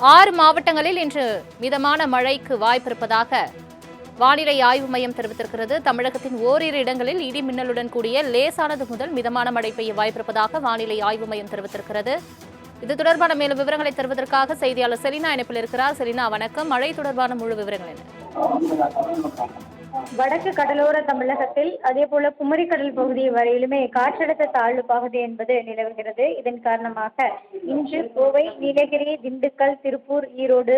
6 மாவட்டங்களில் இன்று மிதமான மழைக்கு வாய்ப்பிருப்பதாக வானிலை ஆய்வு மையம் தெரிவித்திருக்கிறது. தமிழகத்தின் ஓரிரு இடங்களில் இடி மின்னலுடன் கூடிய லேசானது முதல் மிதமான மழை பெய்ய வாய்ப்பிருப்பதாக வானிலை ஆய்வு மையம் தெரிவித்திருக்கிறது. இது தொடர்பான மேலும் விவரங்களை தருவதற்காக செய்தியாளர் செலினா இணைப்பில் இருக்கிறார். செலினா, வணக்கம். மழை தொடர்பான முழு விவரங்கள் என்ன? வடக்கு கடலோர தமிழகத்தில் அதேபோல குமரிக்கடல் பகுதி வரையிலுமே காற்றழுத்த தாழ்வு பகுதி என்பது நிலவுகிறது. இதன் காரணமாக இன்று கோவை, நீலகிரி, திண்டுக்கல், திருப்பூர், ஈரோடு,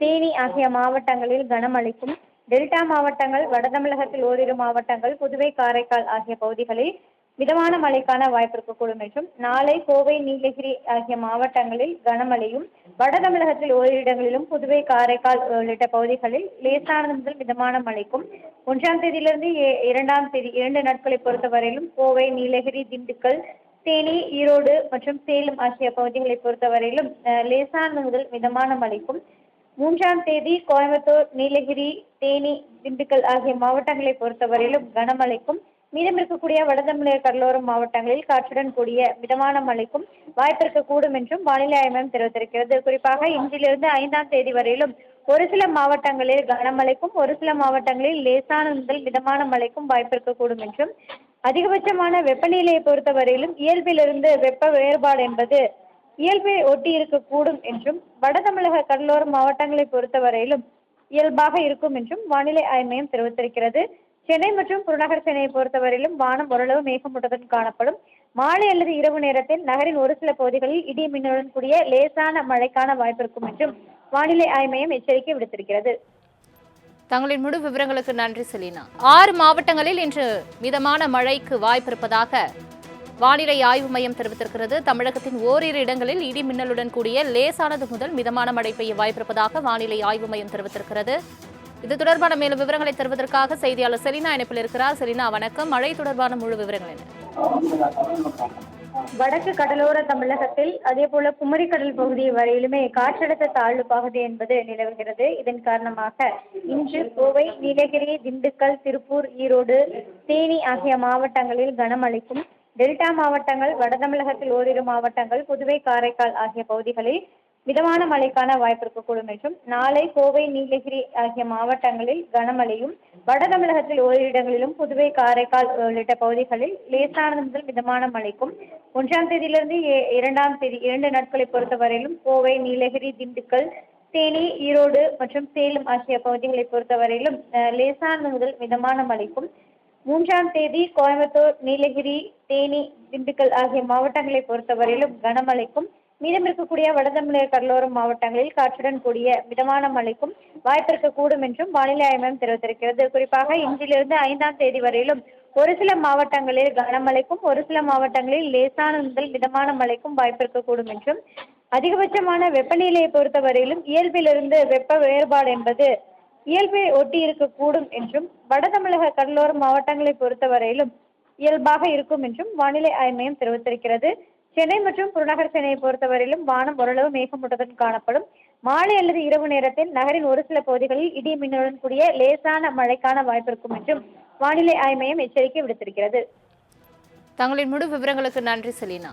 தேனி ஆகிய மாவட்டங்களில் கனமழைக்கும், டெல்டா மாவட்டங்கள், வட தமிழகத்தில் ஓரிரு மாவட்டங்கள், புதுவை, காரைக்கால் ஆகிய பகுதிகளில் மிதமான மழைக்கான வாய்ப்பு இருக்கக்கூடும் என்றும், நாளை கோவை, நீலகிரி ஆகிய மாவட்டங்களில் கனமழையும், வட தமிழகத்தில் ஓரிரு இடங்களிலும், புதுவை, காரைக்கால் உள்ளிட்ட பகுதிகளில் லேசானது முதல் மிதமான மழைக்கும், 1ஆம் தேதியிலிருந்து 2ஆம் தேதி 2 நாட்களை பொறுத்தவரையிலும் கோவை, நீலகிரி, திண்டுக்கல், தேனி, ஈரோடு மற்றும் சேலம் ஆகிய பகுதிகளை பொறுத்தவரையிலும் லேசானது முதல் மிதமான மழைக்கும், 3ஆம் தேதி கோயம்புத்தூர், நீலகிரி, தேனி, திண்டுக்கல் ஆகிய மாவட்டங்களை பொறுத்தவரையிலும் கனமழைக்கும், மீதம் இருக்கக்கூடிய வட தமிழக கடலோர மாவட்டங்களில் காற்றுடன் கூடிய மிதமான மழைக்கும் வாய்ப்பிருக்கக்கூடும் என்றும் வானிலை ஆய்வு மையம் தெரிவித்திருக்கிறது. குறிப்பாக இன்றிலிருந்து 5ஆம் தேதி வரையிலும் ஒரு சில மாவட்டங்களில் கனமழைக்கும், ஒரு சில மாவட்டங்களில் லேசான முதல் மிதமான மழைக்கும் வாய்ப்பிருக்கக்கூடும் என்றும், அதிகபட்சமான வெப்பநிலையை பொறுத்தவரையிலும் இயல்பிலிருந்து வெப்ப வேறுபாடு என்பது இயல்பை ஒட்டி இருக்கக்கூடும் என்றும், வட தமிழக கடலோர மாவட்டங்களை பொறுத்தவரையிலும் இயல்பாக இருக்கும் என்றும் வானிலை ஆய்வு மையம் தெரிவித்திருக்கிறது. சென்னை மற்றும் புறநகர் சென்னையை பொறுத்தவரையிலும் வானம் ஓரளவு மேகமூட்டத்துடன் காணப்படும். மாலை அல்லது இரவு நேரத்தில் நகரின் ஒரு சில பகுதிகளில் இடி மின்னலுடன் கூடிய லேசான மழைக்கான வாய்ப்பிருக்கும் என்றும் வானிலை ஆய்வு மையம் எச்சரிக்கை விடுத்திருக்கிறது. தங்களின் முழு விவரங்களுக்கு நன்றி செலினா. 6 மாவட்டங்களில் இன்று மிதமான மழைக்கு வாய்ப்பிருப்பதாக வானிலை ஆய்வு மையம் தெரிவித்திருக்கிறது. தமிழகத்தின் ஓரிரு இடங்களில் இடி மின்னலுடன் கூடிய லேசானது முதல் மிதமான மழை பெய்ய வாய்ப்பிருப்பதாக வானிலை ஆய்வு மையம் தெரிவித்திருக்கிறது. இது தொடர்பான மேலும் விவரங்களை தருவதற்காக செய்தியாளர் செலினா இணைப்பில் இருக்கிறார். செலினா, வணக்கம். மழை தொடர்பான முழு விவரங்கள் என்ன? வடக்கு கடலோர தமிழகத்தில் அதேபோல குமரிக்கடல் பகுதி வரையிலுமே காற்றழுத்த தாழ்வு பகுதி என்பது நிலவுகிறது. இதன் காரணமாக இன்று கோவை, நீலகிரி, திண்டுக்கல், திருப்பூர், ஈரோடு, தேனி ஆகிய மாவட்டங்களில் கனமழைக்கும், டெல்டா மாவட்டங்கள், வட தமிழகத்தில் ஓரிரு மாவட்டங்கள், புதுவை, காரைக்கால் ஆகிய பகுதிகளில் மிதமான மழைக்கான வாய்ப்பிருக்கக்கூடும் என்றும், நாளை கோவை, நீலகிரி ஆகிய மாவட்டங்களில் கனமழையும், வட தமிழகத்தில் ஓரிரு இடங்களிலும், புதுவை, காரைக்கால் உள்ளிட்ட பகுதிகளில் லேசானது முதல் மிதமான மழைக்கும், 1ஆம் தேதியிலிருந்து 2ஆம் தேதி 2 நாட்களை பொறுத்தவரையிலும் கோவை, நீலகிரி, திண்டுக்கல், தேனி, ஈரோடு மற்றும் சேலம் ஆகிய பகுதிகளை பொறுத்தவரையிலும் லேசானது முதல் மிதமான மழைக்கும், 3ஆம் தேதி கோயம்புத்தூர், நீலகிரி, தேனி, திண்டுக்கல் ஆகிய மாவட்டங்களை பொறுத்தவரையிலும் கனமழைக்கும், மீதம் இருக்கக்கூடிய வட தமிழக கடலோர மாவட்டங்களில் காற்றுடன் கூடிய மிதமான மழைக்கும் வாய்ப்பிருக்கக்கூடும் என்றும் வானிலை ஆய்வு மையம் தெரிவித்திருக்கிறது. குறிப்பாக இன்றிலிருந்து 5ஆம் தேதி வரையிலும் ஒரு சில மாவட்டங்களில் கனமழைக்கும், ஒரு சில மாவட்டங்களில் லேசான முதல் மிதமான மழைக்கும் வாய்ப்பிருக்கக்கூடும் என்றும், அதிகபட்சமான வெப்பநிலையை பொறுத்தவரையிலும் இயல்பிலிருந்து வெப்ப வேறுபாடு என்பது இயல்பை ஒட்டி இருக்கக்கூடும் என்றும், வட தமிழக கடலோர மாவட்டங்களை பொறுத்தவரையிலும் இயல்பாக இருக்கும் என்றும் வானிலை ஆய்வு மையம் தெரிவித்திருக்கிறது. சென்னை மற்றும் புறநகர் சென்னையை பொறுத்தவரையிலும் வானம் ஓரளவு மேகமூட்டத்துடன் காணப்படும். மாலை அல்லது இரவு நேரத்தில் நகரின் ஒரு சில பகுதிகளில் இடி மின்னலுடன் கூடிய லேசான மழைக்கான வாய்ப்பிருக்கும் என்றும் வானிலை ஆய்வு மையம் எச்சரிக்கை விடுத்திருக்கிறது. தங்களின் முழு விவரங்களுக்கு நன்றி செலினா.